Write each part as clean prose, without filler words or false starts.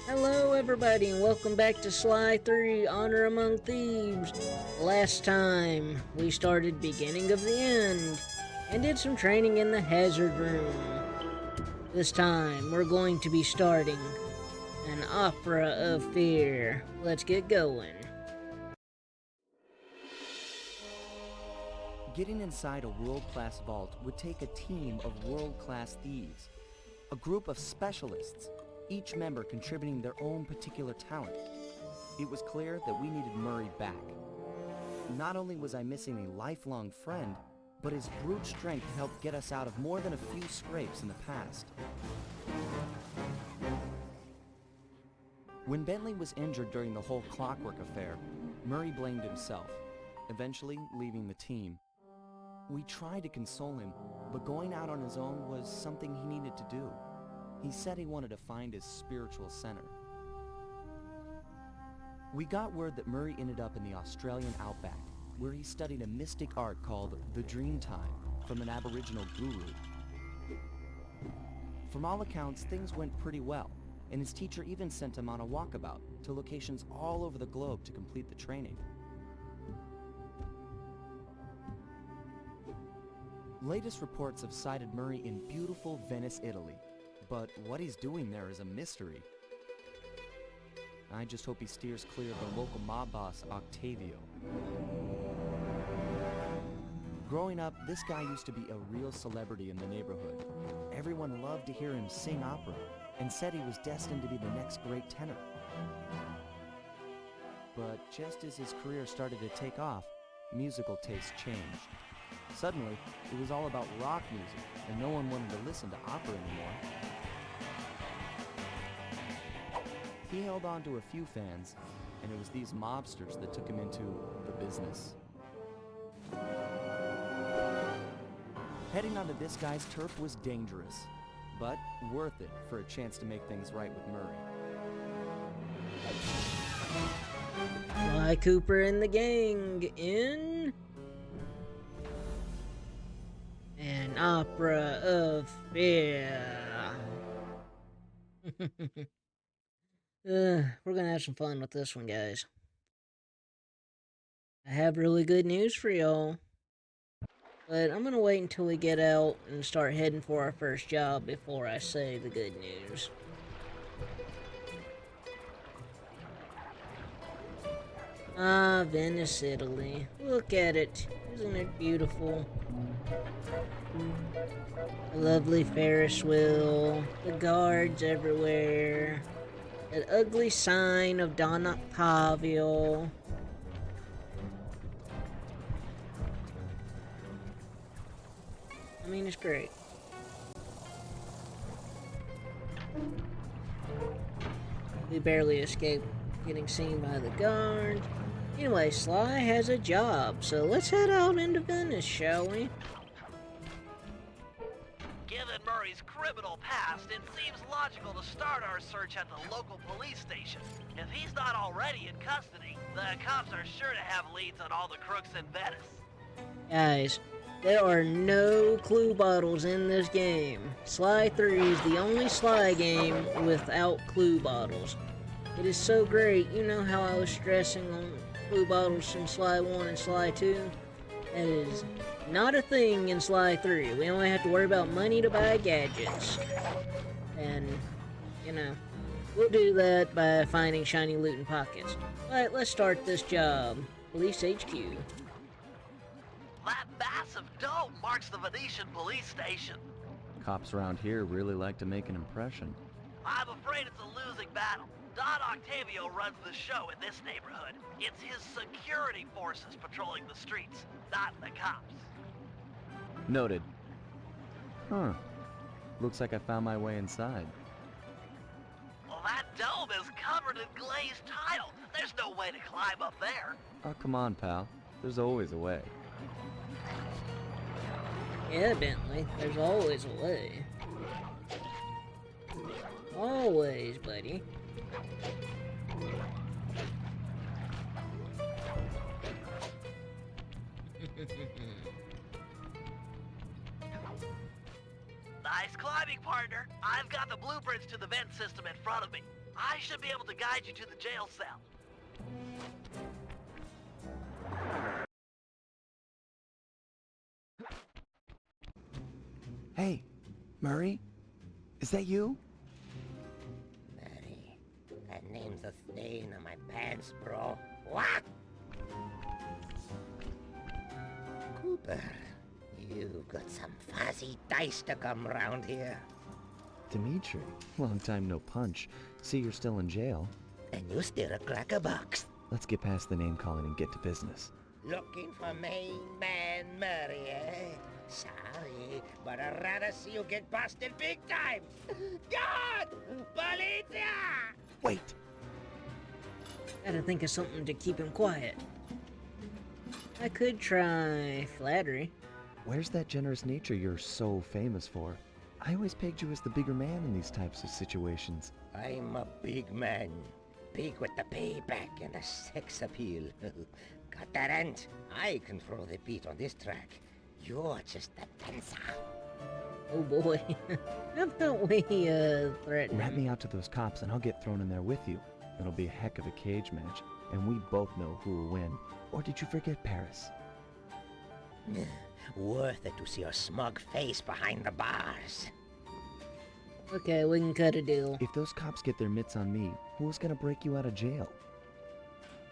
Hello, everybody, and welcome back to Sly 3 Honor Among Thieves. Last time, we started beginning of the end and did some training in the hazard room. This time, we're going to be starting an opera of fear. Let's get going. Getting inside a world-class vault would take a team of world-class thieves, a group of specialists, each member contributing their own particular talent. It was clear that we needed Murry back. Not only was I missing a lifelong friend, but his brute strength helped get us out of more than a few scrapes in the past. When Bentley was injured during the whole clockwork affair, Murry blamed himself, eventually leaving the team. We tried to console him, but going out on his own was something he needed to do. He said he wanted to find his spiritual center. We got word that Murry ended up in the Australian outback, where he studied a mystic art called the Dreamtime from an Aboriginal guru. From all accounts, things went pretty well, and his teacher even sent him on a walkabout to locations all over the globe to complete the training. Latest reports have cited Murry in beautiful Venice, Italy, but what he's doing there is a mystery. I just hope he steers clear of the local mob boss, Octavio. Growing up, this guy used to be a real celebrity in the neighborhood. Everyone loved to hear him sing opera and said he was destined to be the next great tenor. But just as his career started to take off, musical tastes changed. Suddenly, it was all about rock music, and no one wanted to listen to opera anymore. He held on to a few fans, and it was these mobsters that took him into the business. Heading onto this guy's turf was dangerous, but worth it for a chance to make things right with Murry. Sly Cooper and the gang in an opera of fear. We're gonna have some fun with this one, guys. I have really good news for y'all, but I'm gonna wait until we get out and start heading for our first job before I say the good news. Ah, Venice, Italy. Look at it. Isn't it beautiful? A lovely Ferris wheel, the guards everywhere, an ugly sign of Don Octavio. I mean, it's great. We barely escaped getting seen by the guards. Anyway, Sly has a job, so let's head out into Venice, shall we? Given Murray's criminal past, it seems logical to start our search at the local police station. If he's not already in custody, the cops are sure to have leads on all the crooks in Venice. Guys, there are no clue bottles in this game. Sly 3 is the only Sly game without clue bottles. It is so great. You know how I was stressing on clue bottles from Sly 1 and Sly 2? That is not a thing in Sly 3. We only have to worry about money to buy gadgets. And, you know, we'll do that by finding shiny loot in pockets. But let's start this job. Police HQ. That massive dome marks the Venetian police station. Cops around here really like to make an impression. I'm afraid it's a losing battle. Don Octavio runs the show in this neighborhood. It's his security forces patrolling the streets, not the cops. Noted. Huh. Looks like I found my way inside. Well, that dome is covered in glazed tile. There's no way to climb up there. Oh, come on, pal. There's always a way. Yeah, Bentley, there's always a way. Always, buddy. Nice climbing, partner. I've got the blueprints to the vent system in front of me. I should be able to guide you to the jail cell. Hey, Murray? Is that you? Murry, that name's a stain on my pants, bro. What? Cooper, you've got some fuzzy dice to come round here. Dimitri, long time no punch. See, you're still in jail. And you still a crackerbox. Let's get past the name calling and get to business. Looking for main man Murry, eh? Sorry, but I'd rather see you get busted big time. God! Policia! Wait! Gotta think of something to keep him quiet. I could try flattery. Where's that generous nature you're so famous for? I always pegged you as the bigger man in these types of situations. I'm a big man. Big with the payback and the sex appeal. Got that, Ant? I control the beat on this track. You're just a dancer. Oh boy. How about we, threaten Rat him? me out to those cops and I'll get thrown in there with you. It'll be a heck of a cage match, and we both know who will win. Or did you forget Paris? Worth it to see your smug face behind the bars. Okay, we can cut a deal. If those cops get their mitts on me, who's gonna break you out of jail?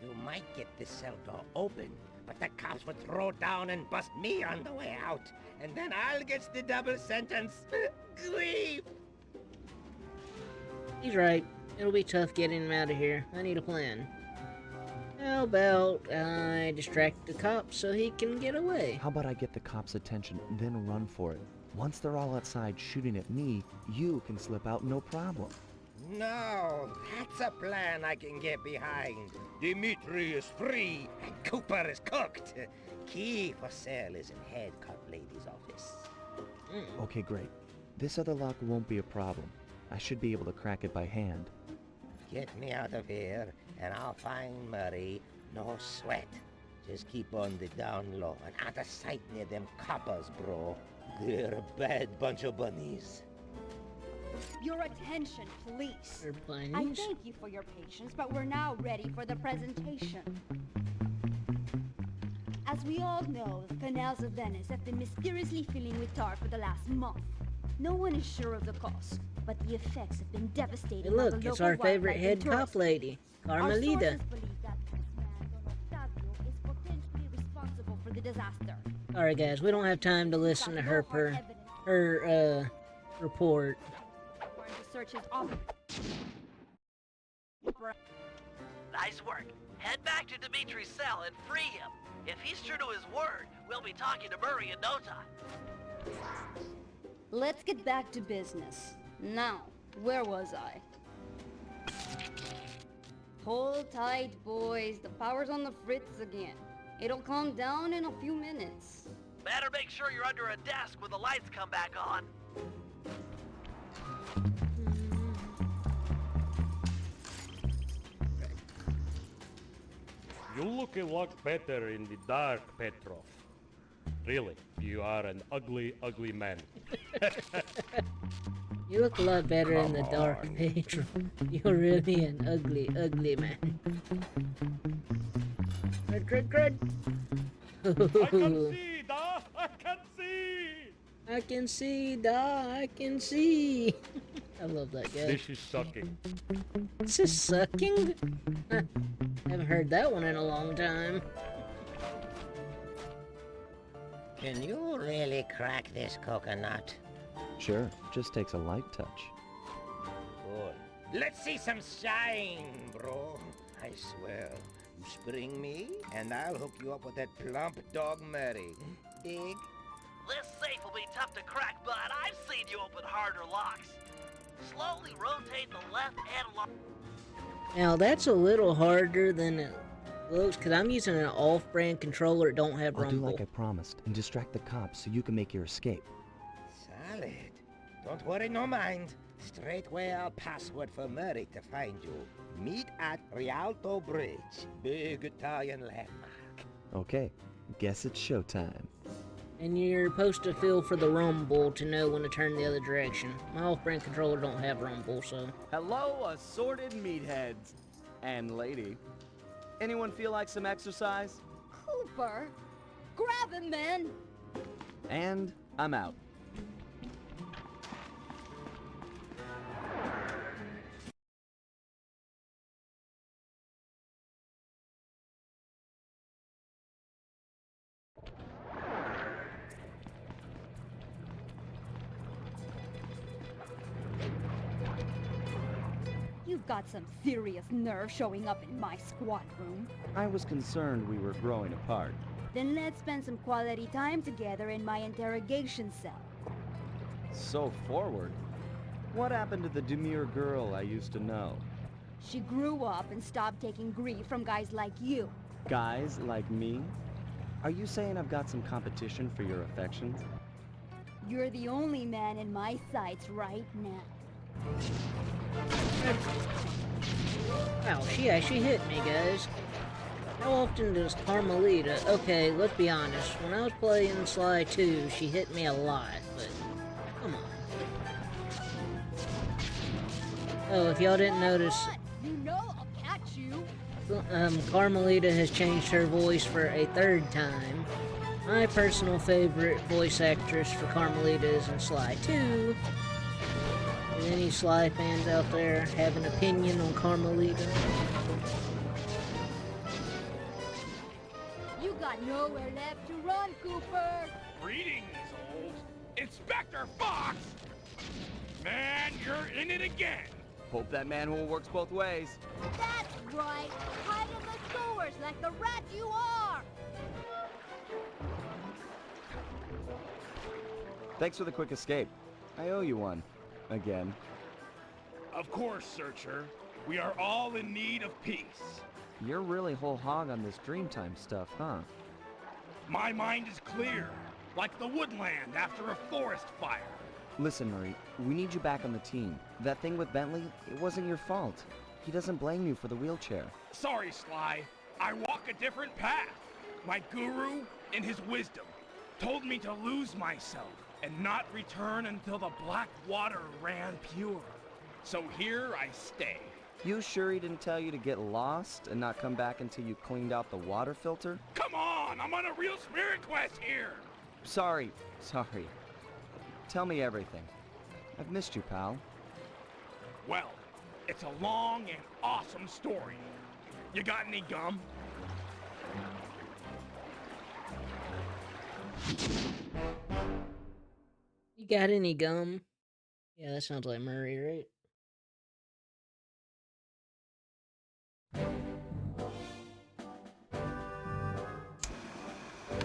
You might get this cell door open, but the cops would throw down and bust me on the way out. And then I'll get the double sentence. Grief! He's right. It'll be tough getting him out of here. I need a plan. How about I distract the cops so he can get away? How about I get the cops' attention, then run for it? Once they're all outside shooting at me, you can slip out no problem. No, that's a plan I can get behind. Dimitri is free and Cooper is cooked. Key for sale is in head cop lady's office. Okay, great. This other lock won't be a problem. I should be able to crack it by hand. Get me out of here and I'll find Murray. No sweat. Just keep on the down low and out of sight near them coppers, bro. They're a bad bunch of bunnies. Your attention, please. Or I bunnies? thank you for your patience, but we're now ready for the presentation. As we all know, the canals of Venice have been mysteriously filling with tar for the last month. No one is sure of the cause, but the effects have been devastating. Hey, on look, the it's local our favorite wildlife head and cop tourists. lady, Our Carmelita. sources believe that this man, Don Octavio, is potentially responsible for the disaster. Alright guys, we don't have time to listen to her report. We're going to search his office. Nice work. Head back to Dimitri's cell and free him. If he's true to his word, we'll be talking to Murray in no time. Let's get back to business. Now, where was I? Hold tight, boys. The power's on the fritz again. It'll calm down in a few minutes. Better make sure you're under a desk when the lights come back on. You look a lot better in the dark, Petrov. Really, you are an ugly, ugly man. You look a lot better in the dark, Pedro. You're really an ugly, ugly man. Crud, crud, I can crud. see, da! I can see! I can see, da, I can see. I love that guy. This is sucking. This is sucking? Haven't heard that one in a long time. Can you really crack this coconut? Sure, just takes a light touch. Good. Let's see some shine, bro. I swear. You spring me, and I'll hook you up with that plump dog Murray. Dig? This safe will be tough to crack, but I've seen you open harder locks. Slowly rotate the left analog. Now that's a little harder than it looks, because I'm using an off-brand controller that don't have I'll do rumble. like I promised and distract the cops so you can make your escape. Solid. Don't worry, no mind. Straightway I'll password for Murray to find you. Meet at Rialto Bridge. Big Italian landmark. Okay, guess it's showtime. And you're supposed to feel for the rumble to know when to turn the other direction. My off-brand controller don't have rumble, so... Hello, assorted meatheads. And lady. Anyone feel like some exercise? Cooper! Grab him, man! And I'm out. You've got some serious nerve showing up in my squad room. I was concerned we were growing apart. Then let's spend some quality time together in my interrogation cell. So forward. What happened to the demure girl I used to know? She grew up and stopped taking grief from guys like you. Guys like me? Are you saying I've got some competition for your affections? You're the only man in my sights right now. Wow, she actually hit me, guys. How often does Carmelita... Okay, let's be honest. When I was playing Sly 2, she hit me a lot, but... Come on. Oh, if y'all didn't notice... You know I'll catch you. Carmelita has changed her voice for a third time. My personal favorite voice actress for Carmelita is in Sly 2. Do any Sly fans out there have an opinion on Carmelita? You got nowhere left to run, Cooper. Greetings, old Inspector Fox! Man, you're in it again! Hope that manhole works both ways. That's right. Hide in the sewers like the rat you are. Thanks for the quick escape. I owe you one. Again. Of course, Searcher. We are all in need of peace. You're really whole hog on this Dreamtime stuff, huh? My mind is clear, like the woodland after a forest fire. Listen, Murray, we need you back on the team. That thing with Bentley, it wasn't your fault. He doesn't blame you for the wheelchair. Sorry, Sly. I walk a different path. My guru, in his wisdom, told me to lose myself and not return until the black water ran pure. So here I stay. You sure he didn't tell you to get lost and not come back until you cleaned out the water filter? Come on, I'm on a real spirit quest here. Sorry. Tell me everything. I've missed you, pal. Well, it's a long and awesome story. You got any gum? You got any gum? Yeah, that sounds like Murray, right?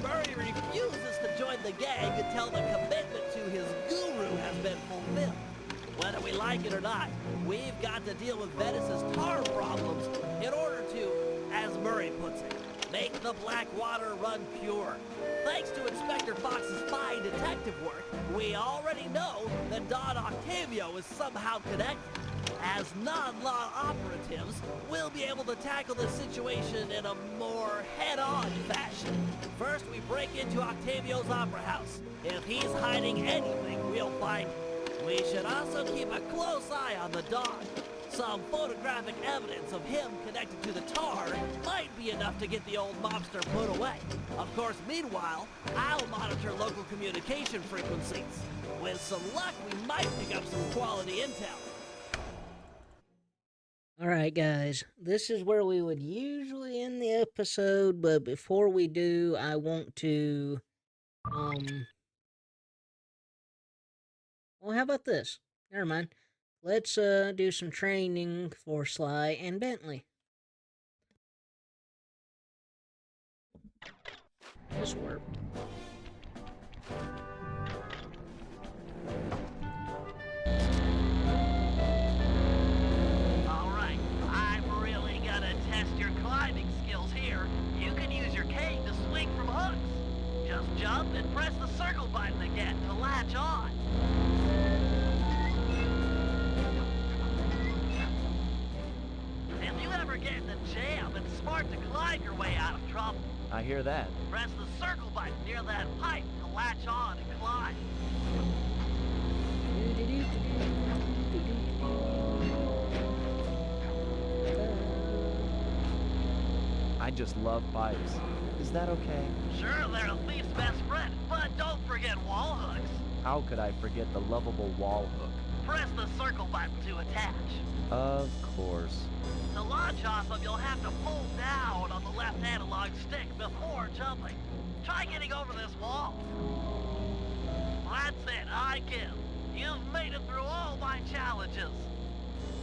Murray refuses to join the gang until the commitment to his guru has been fulfilled. Whether we like it or not, we've got to deal with Venice's tar problems in order to, as Murray puts it, make the black water run pure. Thanks to Inspector Fox's fine detective work, we already know that Don Octavio is somehow connected. As non-law operatives, we'll be able to tackle the situation in a more head-on fashion. First, we break into Octavio's opera house. If he's hiding anything, we'll find it. We should also keep a close eye on the dog. Some photographic evidence of him connected to the tar might be enough to get the old mobster put away. Of course, meanwhile, I'll monitor local communication frequencies. With some luck, we might pick up some quality intel. Alright guys, this is where we would usually end the episode, but before we do, I want to, well, how about this? Never mind. Let's, do some training for Sly and Bentley. This work. Jump and press the circle button again to latch on. If you ever get in a jam, it's smart to glide your way out of trouble. I hear that. Press the circle button near that pipe to latch on and climb. I just love pipes. Is that okay? Sure, they're a thief's best friend, but don't forget wall hooks. How could I forget the lovable wall hook? Press the circle button to attach. Of course. To launch off them, you'll have to pull down on the left analog stick before jumping. Try getting over this wall. That's it, I give. You've made it through all my challenges.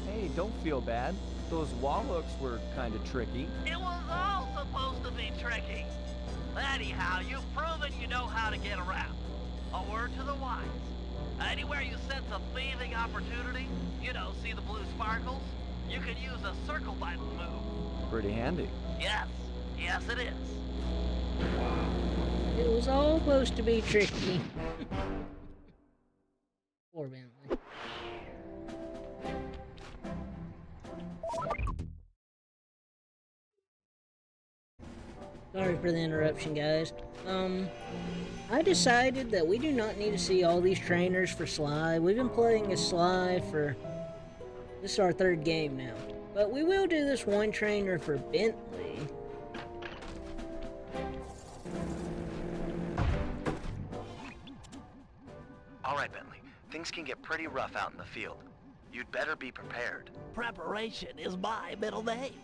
Hey, don't feel bad. Those wall hooks were kind of tricky. It was all supposed to be tricky. Anyhow, you've proven you know how to get around. A word to the wise. Anywhere you sense a thieving opportunity, see the blue sparkles, you can use a circle button move. Pretty handy. Yes, it is. It was all supposed to be tricky. Poor Bentley. Sorry for the interruption, guys. I decided that we do not need to see all these trainers for Sly. We've been playing as Sly for... This is our third game now. But we will do this one trainer for Bentley. All right, Bentley. Things can get pretty rough out in the field. You'd better be prepared. Preparation is my middle name.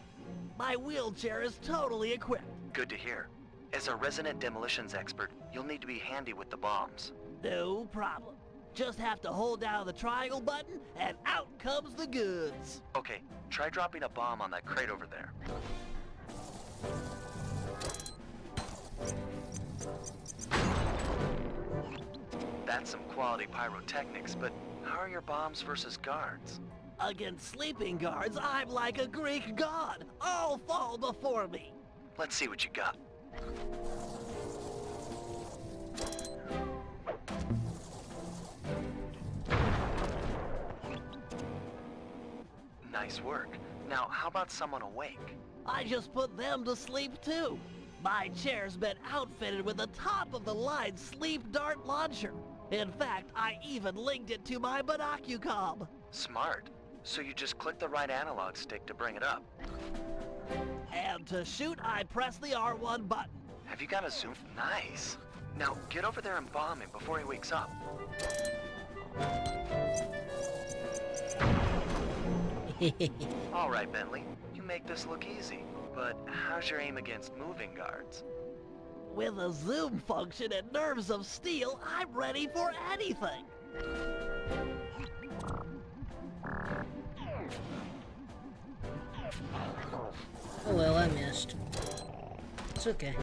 My wheelchair is totally equipped. Good to hear. As a resident demolitions expert, you'll need to be handy with the bombs. No problem. Just have to hold down the triangle button, and out comes the goods. Okay, try dropping a bomb on that crate over there. That's some quality pyrotechnics, but how are your bombs versus guards? Against sleeping guards, I'm like a Greek god. All fall before me. Let's see what you got. Nice work. Now, how about someone awake? I just put them to sleep too. My chair's been outfitted with a top-of-the-line sleep dart launcher. In fact, I even linked it to my binocucom. Smart. So you just click the right analog stick to bring it up. And to shoot, I press the R1 button. Have you got a zoom? Nice. Now, get over there and bomb him before he wakes up. All right, Bentley. You make this look easy. But how's your aim against moving guards? With a zoom function and nerves of steel, I'm ready for anything. Oh well, I missed. It's okay.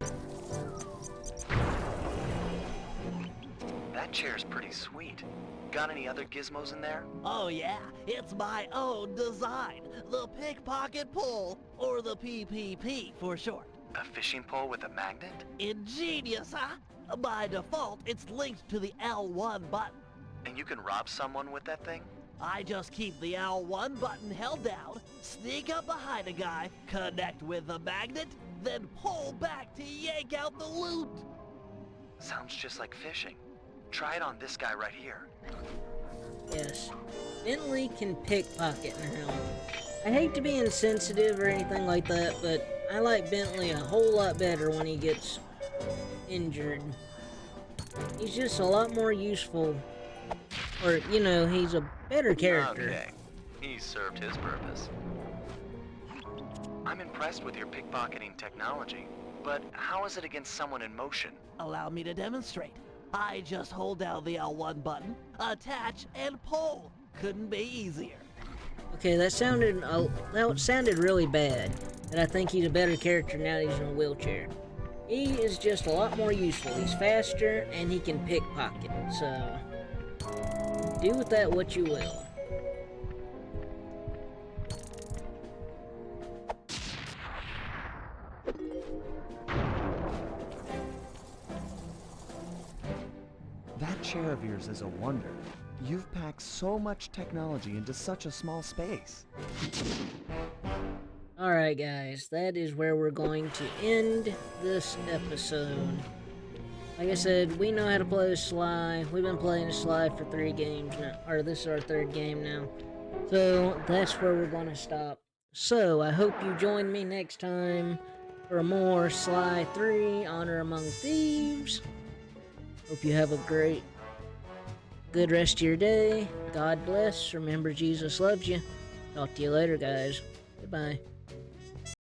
That chair's pretty sweet. Got any other gizmos in there? Oh yeah, it's my own design. The pickpocket pull, or the PPP for short. A fishing pole with a magnet? Ingenious, huh? By default, it's linked to the L1 button. And you can rob someone with that thing? I just keep the L1 button held down, sneak up behind a guy, connect with the magnet, then pull back to yank out the loot. Sounds just like fishing. Try it on this guy right here. Yes. Bentley can pickpocket now. I hate to be insensitive or anything like that, but I like Bentley a whole lot better when he gets injured. He's just a lot more useful. Or, he's a better character. Okay. He served his purpose. I'm impressed with your pickpocketing technology, but how is it against someone in motion? Allow me to demonstrate. I just hold down the L1 button, attach, and pull. Couldn't be easier. Okay, that sounded really bad. And I think he's a better character now that he's in a wheelchair. He is just a lot more useful. He's faster, and he can pickpocket. So, do with that what you will. That chair of yours is a wonder. You've packed so much technology into such a small space. Alright guys, that is where we're going to end this episode. Like I said, we know how to play Sly. We've been playing Sly for 3 games now, or this is our 3rd game now. So that's where we're gonna stop. So I hope you join me next time for more Sly 3 Honor Among Thieves. Hope you have a good rest of your day. God bless. Remember, Jesus loves you. Talk to you later, guys. Goodbye.